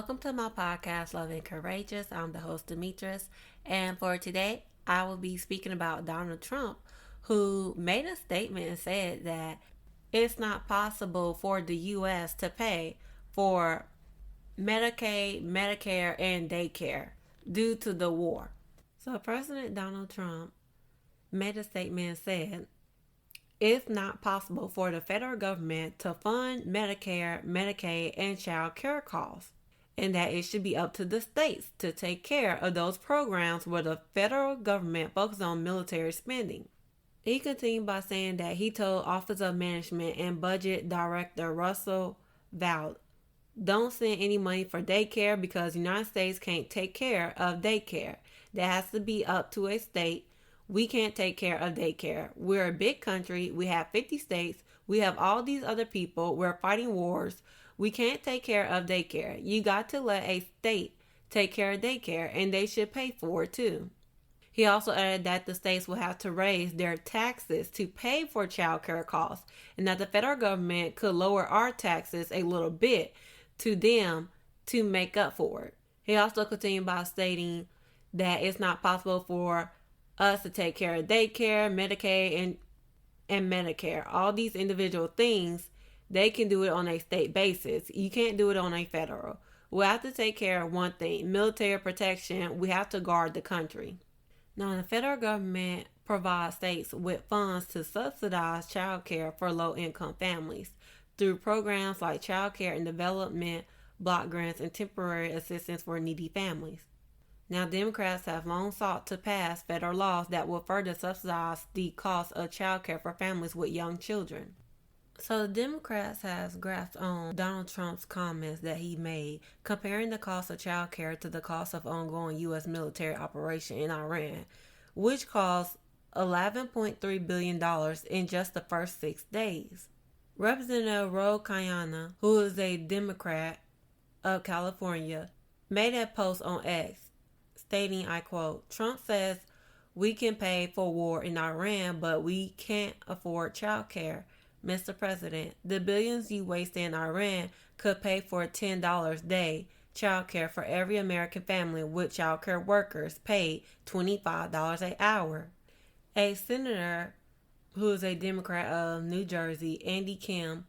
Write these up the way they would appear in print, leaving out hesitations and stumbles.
welcome to my podcast, Love and Courageous. I'm the host, Demetris, and for today, I will be speaking about Donald Trump, who made a statement and said that it's not possible for the U.S. to pay for Medicaid, Medicare, and daycare due to the war. So, President Donald Trump made a statement and said, it's not possible for the federal government to fund Medicare, Medicaid, and child care costs, and that it should be up to the states to take care of those programs where the federal government focuses on military spending. He continued by saying that he told Office of Management and Budget Director Russell Vought, don't send any money for daycare because the United States can't take care of daycare. That has to be up to a state. We can't take care of daycare. We're a big country. We have 50 states. We have all these other people. We're fighting wars. We can't take care of daycare. You got to let a state take care of daycare, and they should pay for it too. He also added that the states will have to raise their taxes to pay for child care costs, and that the federal government could lower our taxes a little bit to them to make up for it. He also continued by stating that it's not possible for us to take care of daycare, Medicaid, and Medicare. All these individual things, they can do it on a state basis. You can't do it on a federal. We have to take care of one thing, military protection. We have to guard the country. Now, the federal government provides states with funds to subsidize child care for low-income families through programs like Child Care and Development Block Grants and Temporary Assistance for Needy Families. Now, Democrats have long sought to pass federal laws that will further subsidize the cost of child care for families with young children. So, the Democrats have grasped on Donald Trump's comments that he made, comparing the cost of child care to the cost of ongoing U.S. military operation in Iran, which cost $11.3 billion in just the first 6 days. Representative Ro Khanna, who is a Democrat of California, made a post on X stating, I quote, Trump says we can pay for war in Iran, but we can't afford child care. Mr. President, the billions you waste in Iran could pay for $10 a day child care for every American family with child care workers paid $25 an hour. A senator who is a Democrat of New Jersey, Andy Kim,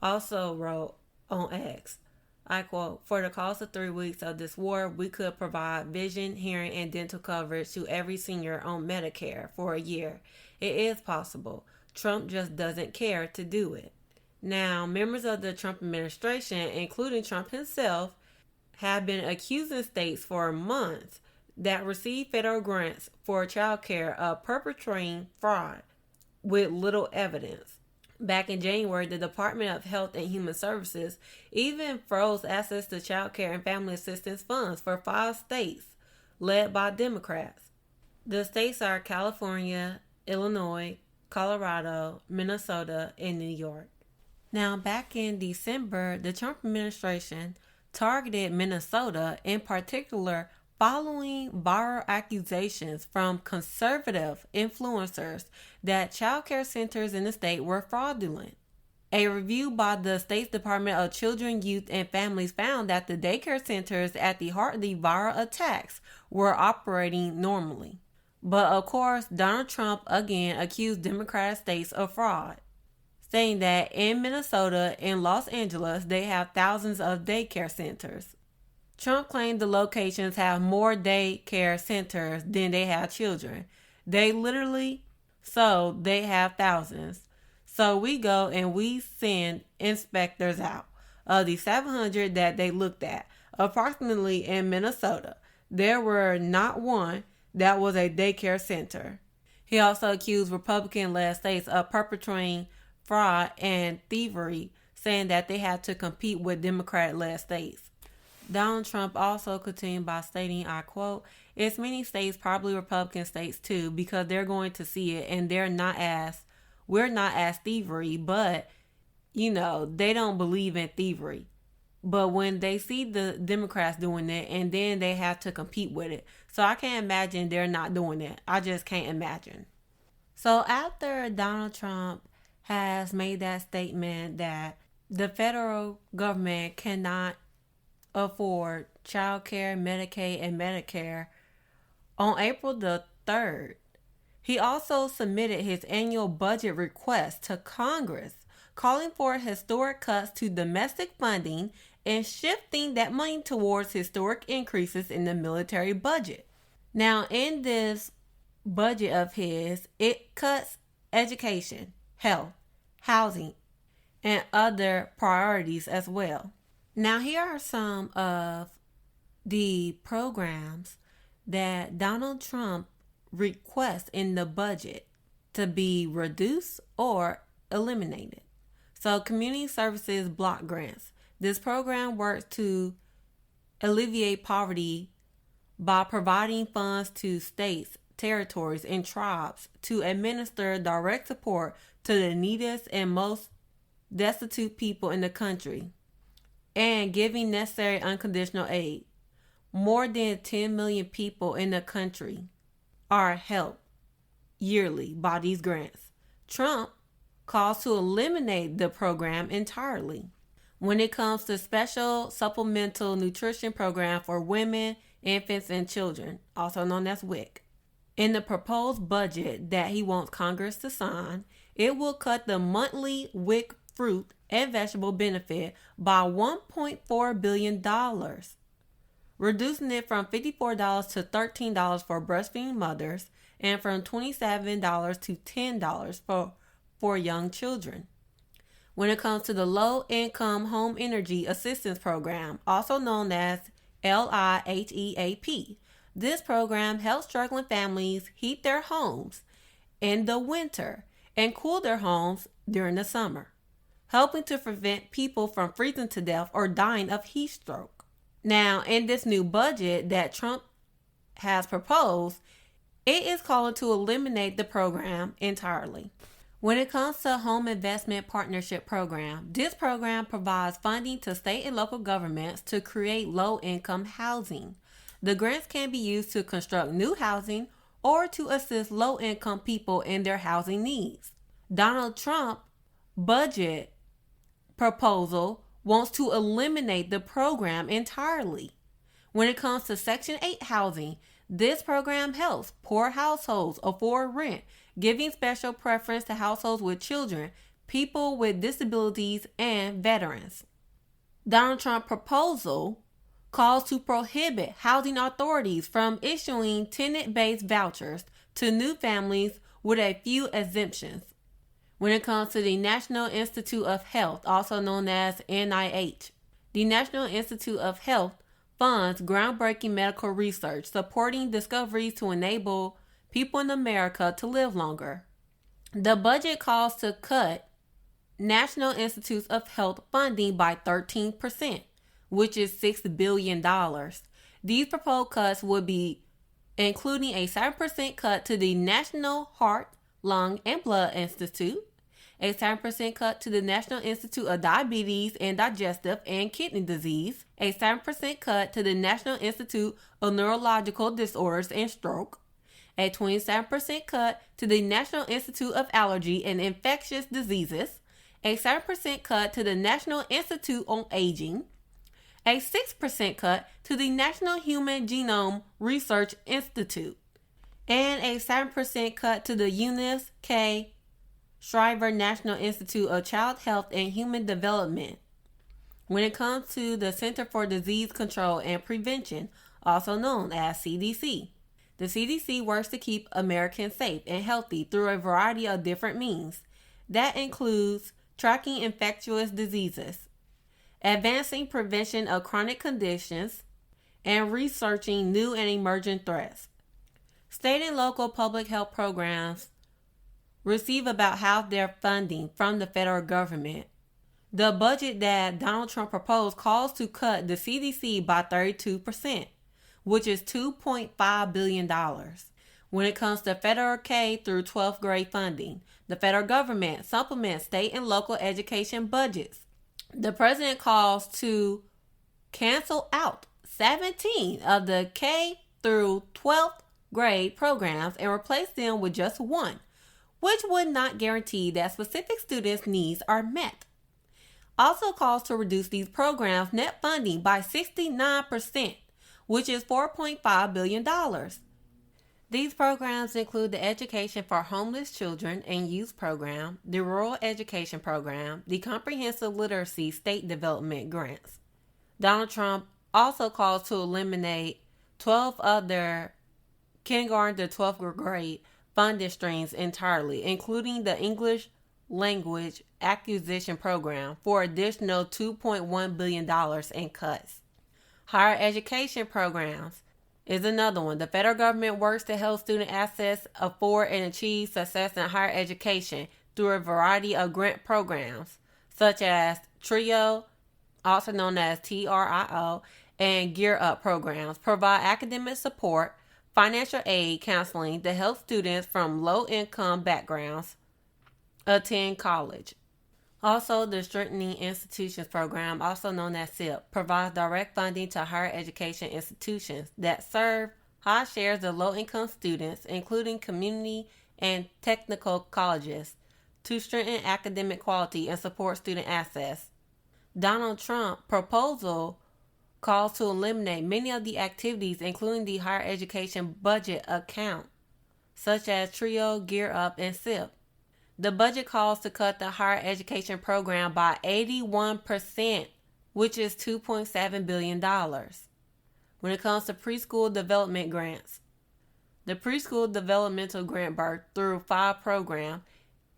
also wrote on X, I quote, for the cost of 3 weeks of this war, we could provide vision, hearing, and dental coverage to every senior on Medicare for a year. It is possible. Trump just doesn't care to do it. Now, members of the Trump administration, including Trump himself, have been accusing states for months that receive federal grants for child care of perpetrating fraud with little evidence. Back in January, the Department of Health and Human Services even froze access to child care and family assistance funds for 5 states led by Democrats. The states are California, Illinois, Colorado, Minnesota, and New York. Now, back in December, the Trump administration targeted Minnesota in particular following viral accusations from conservative influencers that child care centers in the state were fraudulent. A review by the state's Department of Children, Youth, and Families found that the daycare centers at the heart of the viral attacks were operating normally. But of course, Donald Trump again accused Democratic states of fraud, saying that in Minnesota and Los Angeles, they have thousands of daycare centers. Trump claimed the locations have more daycare centers than they have children. They have thousands. So we go and we send inspectors out. Of the 700 that they looked at, approximately in Minnesota, there were not one that was a daycare center. He also accused Republican-led states of perpetrating fraud and thievery, saying that they had to compete with Democratic-led states. Donald Trump also continued by stating, I quote, it's many states, probably Republican states too, because they're going to see it and we're not as thievery, but, they don't believe in thievery. But when they see the Democrats doing it and then they have to compete with it. So I can't imagine they're not doing it. I just can't imagine. So after Donald Trump has made that statement that the federal government cannot afford child care, Medicaid, and Medicare on April the 3rd. He also submitted his annual budget request to Congress, calling for historic cuts to domestic funding and shifting that money towards historic increases in the military budget. Now, in this budget of his, it cuts education, health, housing, and other priorities as well. Now, here are some of the programs that Donald Trump requests in the budget to be reduced or eliminated. So, community services block grants. This program works to alleviate poverty by providing funds to states, territories, and tribes to administer direct support to the neediest and most destitute people in the country, and giving necessary unconditional aid. More than 10 million people in the country are helped yearly by these grants. Trump calls to eliminate the program entirely. When it comes to special supplemental nutrition program for women, infants, and children, also known as WIC. In the proposed budget that he wants Congress to sign, it will cut the monthly WIC fruit and vegetable benefit by $1.4 billion, reducing it from $54 to $13 for breastfeeding mothers and from $27 to $10 for young children. When it comes to the Low Income Home Energy Assistance Program, also known as LIHEAP, this program helps struggling families heat their homes in the winter and cool their homes during the summer, helping to prevent people from freezing to death or dying of heat stroke. Now, in this new budget that Trump has proposed, it is calling to eliminate the program entirely. When it comes to Home Investment Partnership Program, this program provides funding to state and local governments to create low-income housing. The grants can be used to construct new housing or to assist low-income people in their housing needs. Donald Trump's budget proposal wants to eliminate the program entirely. When it comes to Section 8 housing, this program helps poor households afford rent, giving special preference to households with children, people with disabilities, and veterans. Donald Trump's proposal calls to prohibit housing authorities from issuing tenant-based vouchers to new families with a few exemptions. When it comes to the National Institute of Health, also known as NIH, the National Institute of Health funds groundbreaking medical research supporting discoveries to enable people in America to live longer. The budget calls to cut National Institutes of Health funding by 13%, which is $6 billion. These proposed cuts would be including a 7% cut to the National Heart, Lung, and Blood Institute, a 7% cut to the National Institute of Diabetes and Digestive and Kidney Disease, a 7% cut to the National Institute of Neurological Disorders and Stroke, a 27% cut to the National Institute of Allergy and Infectious Diseases, a 7% cut to the National Institute on Aging, a 6% cut to the National Human Genome Research Institute, and a 7% cut to the Eunice K. Shriver National Institute of Child Health and Human Development. When it comes to the Center for Disease Control and Prevention, also known as CDC, the CDC works to keep Americans safe and healthy through a variety of different means. That includes tracking infectious diseases, advancing prevention of chronic conditions, and researching new and emerging threats. State and local public health programs receive about half their funding from the federal government. The budget that Donald Trump proposed calls to cut the CDC by 32%, which is $2.5 billion. When it comes to federal K through 12th grade funding, the federal government supplements state and local education budgets. The president calls to cancel out 17 of the K through 12th grade programs and replace them with just one, which would not guarantee that specific students' needs are met. also calls to reduce these programs' net funding by 69%, which is $4.5 billion. These programs include the Education for Homeless Children and Youth Program, the Rural Education Program, the Comprehensive Literacy State Development Grants. Donald Trump also calls to eliminate 12 other kindergarten to 12th grade funding streams entirely, including the English Language Acquisition Program, for additional $2.1 billion in cuts. Higher education programs is another one. The federal government works to help student athletes afford and achieve success in higher education through a variety of grant programs, such as TRIO, also known as TRIO, and Gear Up programs, provide academic support, financial aid, counseling to help students from low-income backgrounds attend college. Also, the Strengthening Institutions Program, also known as SIP, provides direct funding to higher education institutions that serve high shares of low-income students, including community and technical colleges, to strengthen academic quality and support student access. Donald Trump's proposal calls to eliminate many of the activities, including the higher education budget account, such as TRIO, Gear Up, and SIP. The budget calls to cut the higher education program by 81%, which is $2.7 billion. When it comes to preschool development grants, the Preschool Developmental Grant Birth Through 5 program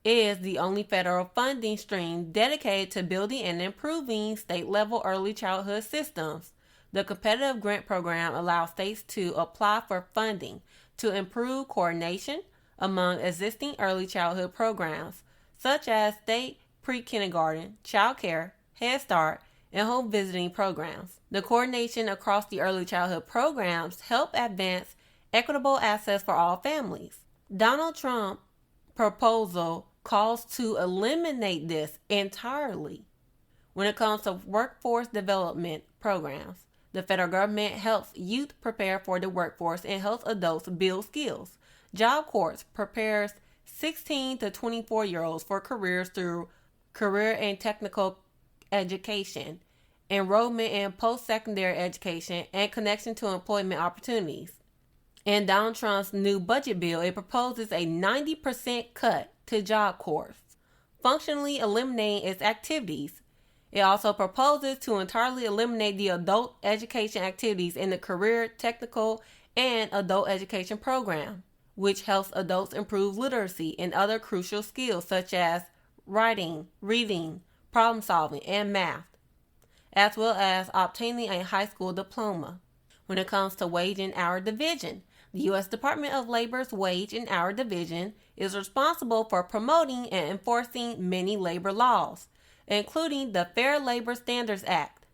is the only federal funding stream dedicated to building and improving state-level early childhood systems. The competitive grant program allows states to apply for funding to improve coordination among existing early childhood programs, such as state pre-kindergarten, child care, Head Start, and home visiting programs. The coordination across the early childhood programs help advance equitable access for all families. Donald Trump's proposal calls to eliminate this entirely. When it comes to workforce development programs, the federal government helps youth prepare for the workforce and helps adults build skills. Job Corps prepares 16 to 24-year-olds for careers through career and technical education, enrollment in post-secondary education, and connection to employment opportunities. In Donald Trump's new budget bill, it proposes a 90% cut to Job Corps, functionally eliminating its activities. It also proposes to entirely eliminate the adult education activities in the career, technical, and adult education program, which helps adults improve literacy and other crucial skills such as writing, reading, problem solving, and math, as well as obtaining a high school diploma. When it comes to wage and hour division, the U.S. Department of Labor's Wage and Hour Division is responsible for promoting and enforcing many labor laws, including the Fair Labor Standards Act,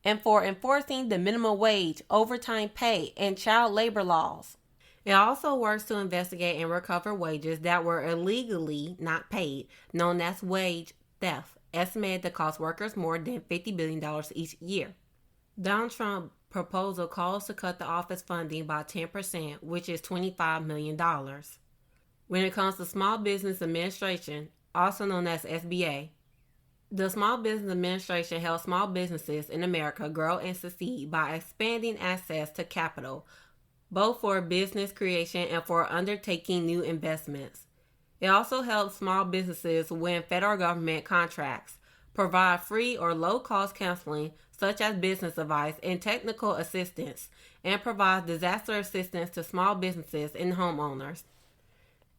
and for enforcing the minimum wage, overtime pay, and child labor laws. It also works to investigate and recover wages that were illegally not paid, known as wage theft, estimated to cost workers more than $50 billion each year. Donald Trump's proposal calls to cut the office funding by 10%, which is $25 million. When it comes to Small Business Administration, also known as SBA, the Small Business Administration helps small businesses in America grow and succeed by expanding access to capital, both for business creation and for undertaking new investments. It also helps small businesses win federal government contracts, provide free or low-cost counseling, such as business advice and technical assistance, and provides disaster assistance to small businesses and homeowners.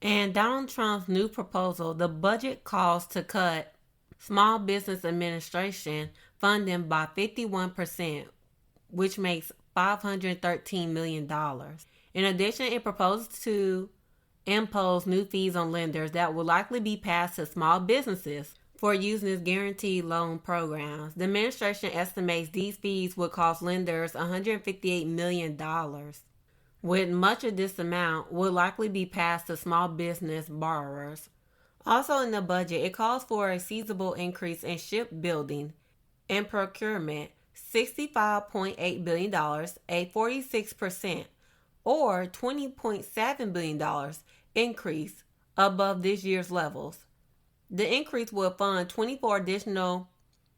And Donald Trump's new proposal, the budget calls to cut Small Business Administration funding by 51%, which makes $513 million. In addition, it proposes to impose new fees on lenders that will likely be passed to small businesses for using its guaranteed loan programs. The administration estimates these fees would cost lenders $158 million, with much of this amount will likely be passed to small business borrowers. Also in the budget, it calls for a sizable increase in shipbuilding and procurement, $65.8 billion, a 46% or $20.7 billion increase above this year's levels. The increase will fund 24 additional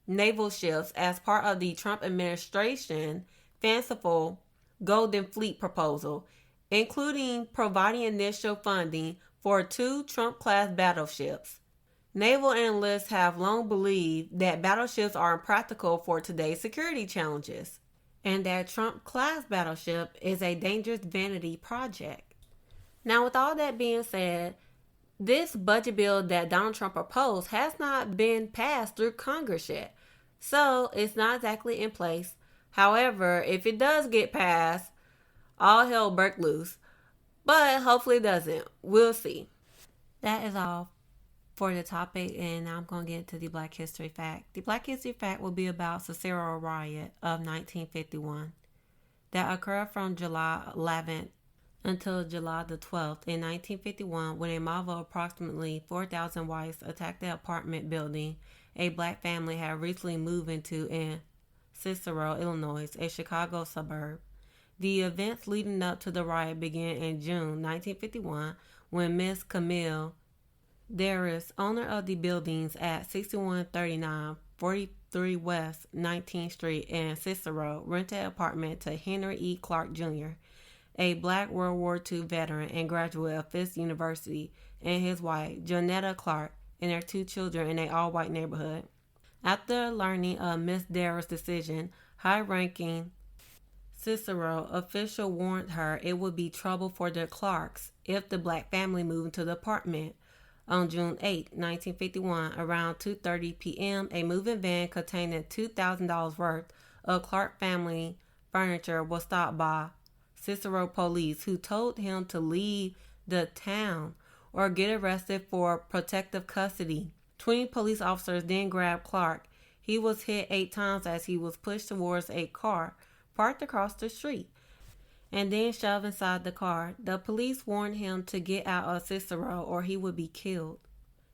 naval ships as part of the Trump administration fanciful Golden Fleet proposal, including providing initial funding for 2 Trump-class battleships. Naval analysts have long believed that battleships are impractical for today's security challenges, and that Trump-class battleship is a dangerous vanity project. Now, with all that being said, this budget bill that Donald Trump proposed has not been passed through Congress yet, so it's not exactly in place. However, if it does get passed, all hell break loose, but hopefully it doesn't. We'll see. That is all for the topic, and now I'm going to get into the Black History Fact. The Black History Fact will be about Ciceco Riot of 1951 that occurred from July 11th until July the 12th in 1951, when a mob of approximately 4,000 whites attacked the apartment building a black family had recently moved into in Ciceco, Illinois, a Chicago suburb. The events leading up to the riot began in June 1951 when Miss Camille Darris, owner of the buildings at 6139 43 West 19th Street in Ciceco, rented an apartment to Henry E. Clark Jr., a black World War II veteran and graduate of Fisk University, and his wife, Jonetta Clark, and their 2 children in an all-white neighborhood. After learning of Miss Darris' decision, high-ranking Ciceco official warned her it would be trouble for the Clarks if the black family moved into the apartment. On June 8, 1951, around 2:30 p.m., a moving van containing $2,000 worth of Clark family furniture was stopped by Ciceco police, who told him to leave the town or get arrested for protective custody. 20 police officers then grabbed Clark. He was hit 8 times as he was pushed towards a car parked across the street and then shoved inside the car. The police warned him to get out of Ciceco or he would be killed.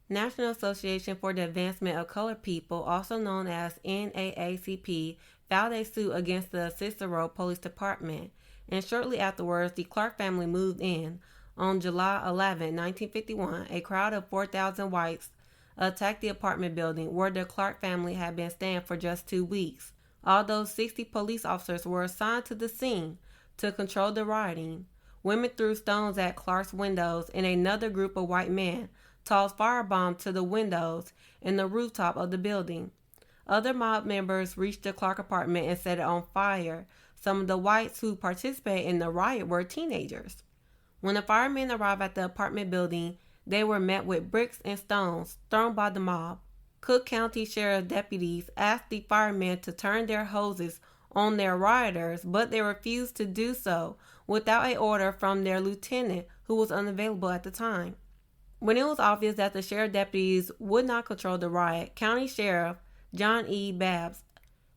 National Association for the Advancement of Colored People, also known as NAACP, filed a suit against the Ciceco Police Department, and shortly afterwards, the Clark family moved in. On July 11, 1951, a crowd of 4,000 whites attacked the apartment building where the Clark family had been staying for just 2 weeks. Although 60 police officers were assigned to the scene to control the rioting, women threw stones at Clark's windows, and another group of white men tossed firebombs to the windows and the rooftop of the building. Other mob members reached the Clark apartment and set it on fire. Some of the whites who participated in the riot were teenagers. When the firemen arrived at the apartment building, they were met with bricks and stones thrown by the mob. Cook County Sheriff deputies asked the firemen to turn their hoses on their rioters, but they refused to do so without an order from their lieutenant, who was unavailable at the time. When it was obvious that the sheriff deputies would not control the riot, County Sheriff John E. Babbs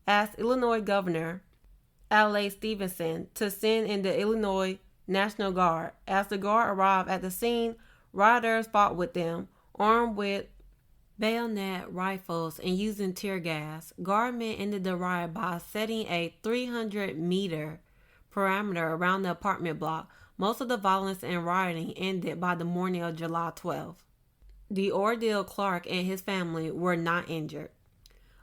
asked Illinois Governor L.A. Stevenson to send in the Illinois National Guard. As the Guard arrived at the scene, rioters fought with them, armed with bayonet rifles and using tear gas. Guardmen ended the riot by setting a 300-meter perimeter around the apartment block. Most of the violence and rioting ended by the morning of July 12th. The ordeal Clark and his family were not injured.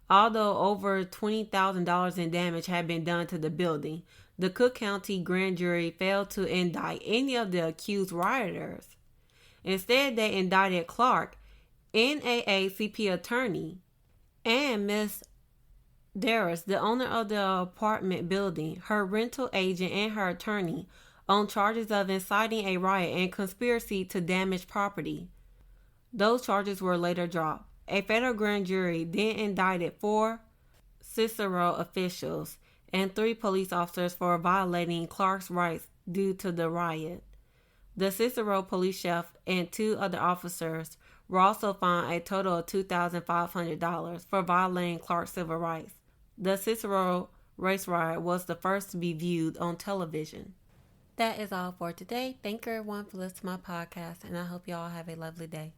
Although over $20,000 in damage had been done to the building, the Cook County grand jury failed to indict any of the accused rioters. Instead, they indicted Clark, NAACP attorney, and Miss Darris, the owner of the apartment building, her rental agent, and her attorney, on charges of inciting a riot and conspiracy to damage property. Those charges were later dropped. A federal grand jury then indicted 4 Ciceco officials and 3 police officers for violating Clark's rights due to the riot. The Ciceco police chief and 2 other officers were also fined a total of $2,500 for violating Clark's civil rights. The Ciceco race riot was the first to be viewed on television. That is all for today. Thank you everyone for listening to my podcast, and I hope you all have a lovely day.